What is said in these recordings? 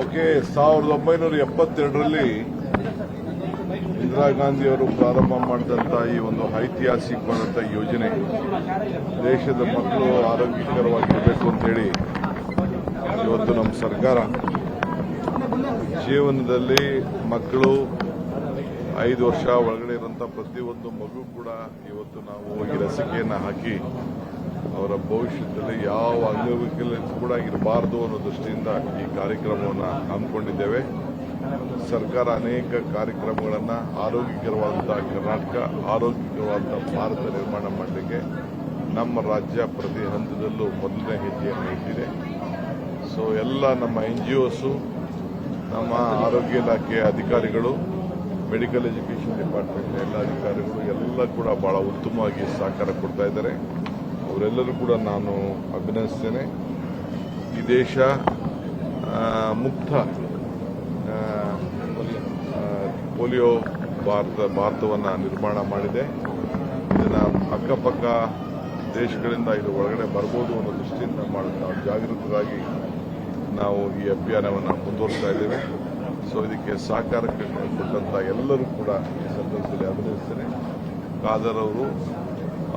ದೇಶಕ್ಕೆ 1972ರಲ್ಲಿ ಇಂದಿರಾ ಗಾಂಧಿಯವರು ಪ್ರಾರಂಭ ಮಾಡಿದಂಥ ಈ ಒಂದು ಐತಿಹಾಸಿಕವಾದಂಥ ಯೋಜನೆ ದೇಶದ ಮಕ್ಕಳು ಆರೋಗ್ಯಕರವಾಗಿರಬೇಕು ಅಂತೇಳಿ ಇವತ್ತು ನಮ್ಮ ಸರ್ಕಾರ ಜೀವನದಲ್ಲಿ ಮಕ್ಕಳು 5 ವರ್ಷ ಒಳಗಡೆ ಇರುವಂಥ ಪ್ರತಿಯೊಂದು ಮಗು ಕೂಡ ಇವತ್ತು ನಾವು ಈ ಲಸಿಕೆಯನ್ನು ಹಾಕಿ ಅವರ ಭವಿಷ್ಯದಲ್ಲಿ ಯಾವ ಅಂಗವೈಕಲ್ಯ ಕೂಡ ಇರಬಾರದು ಅನ್ನೋ ದೃಷ್ಟಿಯಿಂದ ಈ ಕಾರ್ಯಕ್ರಮವನ್ನು ಹಮ್ಮಿಕೊಂಡಿದ್ದೇವೆ. ಸರ್ಕಾರ ಅನೇಕ ಕಾರ್ಯಕ್ರಮಗಳನ್ನು ಆರೋಗ್ಯಕರವಾದಂಥ ಕರ್ನಾಟಕ, ಆರೋಗ್ಯಕರವಾದಂಥ ಭಾರತ ನಿರ್ಮಾಣ ಮಾಡಲಿಕ್ಕೆ ನಮ್ಮ ರಾಜ್ಯ ಪ್ರತಿ ಹಂತದಲ್ಲೂ ಮೊದಲನೇ ಹೆಜ್ಜೆಯನ್ನು ಇಟ್ಟಿದೆ. ಸೊ ಎಲ್ಲ ನಮ್ಮ NGOs, ನಮ್ಮ ಆರೋಗ್ಯ ಇಲಾಖೆಯ ಅಧಿಕಾರಿಗಳು, ಮೆಡಿಕಲ್ ಎಜುಕೇಷನ್ ಡಿಪಾರ್ಟ್ಮೆಂಟ್ ಎಲ್ಲ ಅಧಿಕಾರಿಗಳು ಎಲ್ಲ ಕೂಡ ಬಹಳ ಉತ್ತಮವಾಗಿ ಸಹಕಾರ ಕೊಡ್ತಾ ಇದ್ದಾರೆ. ಅವರೆಲ್ಲರೂ ಕೂಡ ನಾನು ಅಭಿನಂದಿಸ್ತೇನೆ. ಈ ದೇಶ ಮುಕ್ತ ಪೋಲಿಯೋ ಭಾರತವನ್ನು ನಿರ್ಮಾಣ ಮಾಡಿದೆ. ಇದನ್ನು ಅಕ್ಕಪಕ್ಕ ದೇಶಗಳಿಂದ ಇದು ಒಳಗಡೆ ಬರ್ಬೋದು ಅನ್ನೋ ದೃಷ್ಟಿಯಿಂದ ನಾವು ಜಾಗೃತರಾಗಿ ನಾವು ಈ ಅಭಿಯಾನವನ್ನು ಮುಂದುವರಿಸ್ತಾ ಇದ್ದೇವೆ. ಸೊ ಇದಕ್ಕೆ ಸಹಕಾರ ಕೊಟ್ಟಂತ ಎಲ್ಲರೂ ಕೂಡ ಈ ಸಂದರ್ಭದಲ್ಲಿ ಅಭಿನಂದಿಸ್ತೇನೆ. ಖಾದರ್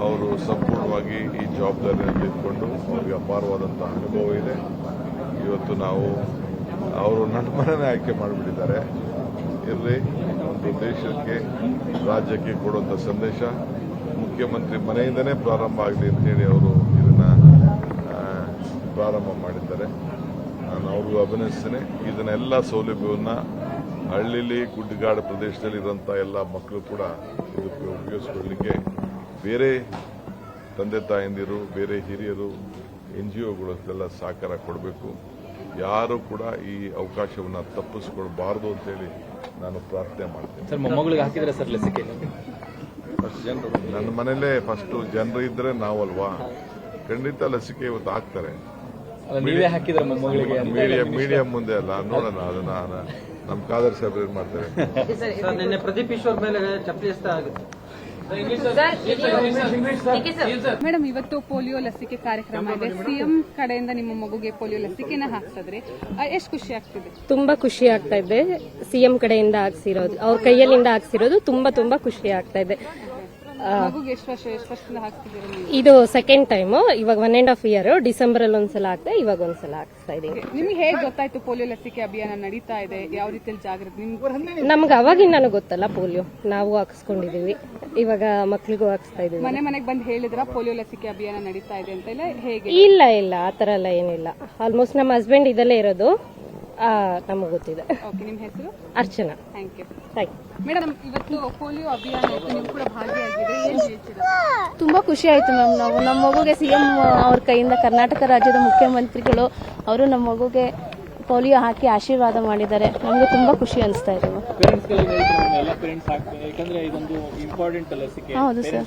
ಅವರು ಸಂಪೂರ್ಣವಾಗಿ ಈ ಜವಾಬ್ದಾರಿಯನ್ನು ತೆಗೆದುಕೊಂಡು ಅವರಿಗೆ ಅಪಾರವಾದಂಥ ಅನುಭವ ಇದೆ. ಇವತ್ತು ನಾವು ಅವರು ನನ್ನ ಮನೆಯೇ ಆಯ್ಕೆ ಮಾಡಿಬಿಟ್ಟಿದ್ದಾರೆ. ಇರಲಿ, ಒಂದು ದೇಶಕ್ಕೆ ರಾಜ್ಯಕ್ಕೆ ಕೊಡುವಂಥ ಸಂದೇಶ ಮುಖ್ಯಮಂತ್ರಿ ಮನೆಯಿಂದನೇ ಪ್ರಾರಂಭ ಆಗಲಿ ಅಂತೇಳಿ ಅವರು ಇದನ್ನು ಪ್ರಾರಂಭ ಮಾಡಿದ್ದಾರೆ. ನಾನು ಅವ್ರಿಗೂ ಅಭಿನಂದಿಸ್ತೇನೆ. ಇದನ್ನೆಲ್ಲ ಸೌಲಭ್ಯವನ್ನು ಹಳ್ಳಿಲಿ ಗುಡ್ಡಗಾಡು ಪ್ರದೇಶದಲ್ಲಿ ಇರುವಂಥ ಎಲ್ಲ ಮಕ್ಕಳು ಕೂಡ ಇದಕ್ಕೆ ಉಪಯೋಗಿಸಿಕೊಳ್ಳಲಿಕ್ಕೆ ಬೇರೆ ತಂದೆ ತಾಯಂದಿರು, ಬೇರೆ ಹಿರಿಯರು, NGOಗಳೆಲ್ಲ ಸಹಕಾರ ಕೊಡಬೇಕು. ಯಾರು ಕೂಡ ಈ ಅವಕಾಶವನ್ನು ತಪ್ಪಿಸ್ಕೊಳ್ಬಾರ್ದು ಅಂತೇಳಿ ನಾನು ಪ್ರಾರ್ಥನೆ ಮಾಡ್ತೇನೆ. ಸರ್, ಮೊಮ್ಮಗಳಿಗೆ ಹಾಕಿದ್ರೆ ಸರ್ ಲಸಿಕೆ? ಫಸ್ಟ್ ಜನರು ನನ್ನ ಮನೇಲೇ ಫಸ್ಟ್ ಜನರು ಇದ್ರೆ ನಾವಲ್ವಾ, ಖಂಡಿತ ಲಸಿಕೆ ಇವತ್ತು ಹಾಕ್ತಾರೆ. ನೀವೇ ಹಾಕಿದ್ರೆ ಮೊಮ್ಮಗಳಿಗೆ? ಮೀಡಿಯಂ ಮುಂದೆ ಅಲ್ಲ, ನೋಡೋಣ. ಅದನ್ನ ನಮ್ಮ ಖಾದರ್ ಸಾಹೇಬ್ ಏನ್ ಮಾಡ್ತಾರೆ. ನಿನ್ನೆ ಪ್ರದೀಪ್ ಈಶ್ವರ್ ಮೇಲೆ ಚಪ್ಪಲಿ ಎಸ್ತ ಆಗುತ್ತೆ. ಮೇಡಮ್, ಇವತ್ತು ಪೋಲಿಯೋ ಲಸಿಕೆ ಕಾರ್ಯಕ್ರಮ ಇದೆ. ಸಿಎಂ ಕಡೆಯಿಂದ ನಿಮ್ಮ ಮಗುಗೆ ಪೋಲಿಯೋ ಲಸಿಕೆನ ಹಾಕ್ಸಿದ್ರೆ ಎಷ್ಟು ಖುಷಿ ಆಗ್ತಿದೆ? ತುಂಬಾ ಖುಷಿ ಆಗ್ತಾ ಇದೆ. ಸಿಎಂ ಕಡೆಯಿಂದ ಹಾಕ್ಸಿರೋದು, ಅವ್ರ ಕೈಯಲ್ಲಿಂದ ಹಾಕ್ಸಿರೋದು ತುಂಬಾ ಖುಷಿ ಆಗ್ತಾ ಇದೆ. ಮಗುಗೆ ಎಷ್ಟು ವರ್ಷದಿಂದ ಹಾಕ್ತಿದ್ದೀರಾ ನೀವು? ಇದು ಸೆಕೆಂಡ್ ಟೈಮ್. ಇವಾಗ 1.5 year. ಡಿಸೆಂಬರ್ ಅಲ್ಲಿ ಒಂದ್ಸಲ ಆಗ್ತಾ, ಇವಾಗ ಒಂದ್ಸಲ ಹಾಕ್ಸ್ತಾ ಇದೀವಿ. ನಿಮ್ಗೆ ಹೇಗೆ ಗೊತ್ತಾಯ್ತು ಪೋಲಿಯೋ ಲಸಿಕೆ ಅಭಿಯಾನ ನಡೀತಾ ಇದೆ? ಯಾವ ರೀತಿಯಲ್ಲಿ ಜಾಗೃತಿ? ನಮ್ಗೆ ಅವಾಗಿಂದಾನು ಗೊತ್ತಲ್ಲ ಪೋಲಿಯೋ, ನಾವು ಹಾಕ್ಸ್ಕೊಂಡಿದೀವಿ. ಇವಾಗ ಮಕ್ಳಿಗೂ ಹಾಕ್ಸ್ತಾ ಇದೀವಿ. ಮನೆಗೆ ಬಂದು ಹೇಳಿದ್ರ ಪೋಲಿಯೋ ಲಸಿಕೆ ಅಭಿಯಾನ ನಡೀತಾ ಇದೆ ಅಂತ? ಇಲ್ಲ ಹೇಗೆ? ಇಲ್ಲ ಆತರ ಎಲ್ಲ ಏನಿಲ್ಲ. ಆಲ್ಮೋಸ್ಟ್ ನಮ್ಮ ಹಸ್ಬೆಂಡ್ ಇದಲ್ಲೇ ಇರೋದು, ನಮಗೆ ಗೊತ್ತಿದೆ. ನಿಮ್ಮ ಹೆಸರು? ಅರ್ಚನಾ. Thank you. ಮೇಡಮ್, ಇವತ್ತು ಪೋಲಿಯೋ ಅಭಿಯಾನ ಇತ್ತು, ನೀವು ಕೂಡ ಭಾಗಿಯಾಗಿದ್ರೆ ಏನ್ ಹೇಳ್ತೀರಾ? ತುಂಬಾ ಖುಷಿ ಆಯ್ತು ಮ್ಯಾಮ್. ನಮ್ಮ ಮಗುಗೆ ಸಿಎಂ ಅವ್ರ ಕೈಯಿಂದ ಕರ್ನಾಟಕ ರಾಜ್ಯದ ಮುಖ್ಯಮಂತ್ರಿಗಳು ಅವರು ನಮ್ಮ ಮಗುಗೆ ಪೋಲಿಯೋ ಹಾಕಿ ಆಶೀರ್ವಾದ ಮಾಡಿದ್ದಾರೆ. ನಮಗೆ ತುಂಬಾ ಖುಷಿ ಅನಿಸ್ತಾ ಇದೆ. ಹೌದು ಸರ್.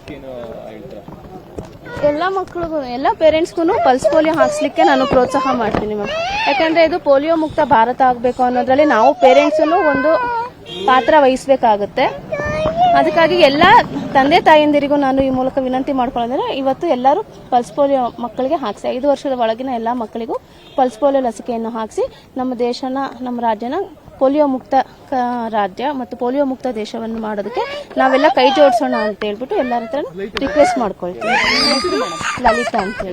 ಎಲ್ಲ ಮಕ್ಕಳಿಗೂ, ಎಲ್ಲ ಪೇರೆಂಟ್ಸ್ಗೂ ಪಲ್ಸ್ ಪೋಲಿಯೋ ಹಾಕ್ಸ್ಲಿಕ್ಕೆ ನಾನು ಪ್ರೋತ್ಸಾಹ ಮಾಡ್ತೀನಿ ಮ್ಯಾಮ್. ಯಾಕಂದ್ರೆ ಇದು ಪೋಲಿಯೋ ಮುಕ್ತ ಭಾರತ ಆಗಬೇಕು ಅನ್ನೋದ್ರಲ್ಲಿ ನಾವು ಪೇರೆಂಟ್ಸ್ ಒಂದು ಪಾತ್ರ ವಹಿಸಬೇಕಾಗುತ್ತೆ. ಅದಕ್ಕಾಗಿ ಎಲ್ಲ ತಂದೆ ತಾಯಂದಿರಿಗೂ ನಾನು ಈ ಮೂಲಕ ವಿನಂತಿ ಮಾಡ್ಕೊಳ್ಳೋದ್ರೆ, ಇವತ್ತು ಎಲ್ಲರೂ ಪಲ್ಸ್ ಪೋಲಿಯೋ ಮಕ್ಕಳಿಗೆ ಹಾಕ್ಸಿ, 5 ವರ್ಷದ ಒಳಗಿನ ಎಲ್ಲ ಮಕ್ಕಳಿಗೂ ಪಲ್ಸ್ ಪೋಲಿಯೋ ಲಸಿಕೆಯನ್ನು ಹಾಕಿಸಿ ನಮ್ಮ ದೇಶನ, ನಮ್ಮ ರಾಜ್ಯನ ಪೋಲಿಯೋ ಮುಕ್ತ ರಾಜ್ಯ ಮತ್ತು ಪೋಲಿಯೋ ಮುಕ್ತ ದೇಶವನ್ನು ಮಾಡೋದಕ್ಕೆ ನಾವೆಲ್ಲ ಕೈ ಜೋಡಿಸೋಣ ಅಂತ ಹೇಳ್ಬಿಟ್ಟು ಎಲ್ಲರ ಹತ್ರ ರಿಕ್ವೆಸ್ಟ್ ಮಾಡ್ಕೊಳ್ತೀವಿ. ಲಲಿತಾ ಅಂತ ಹೇಳಿ.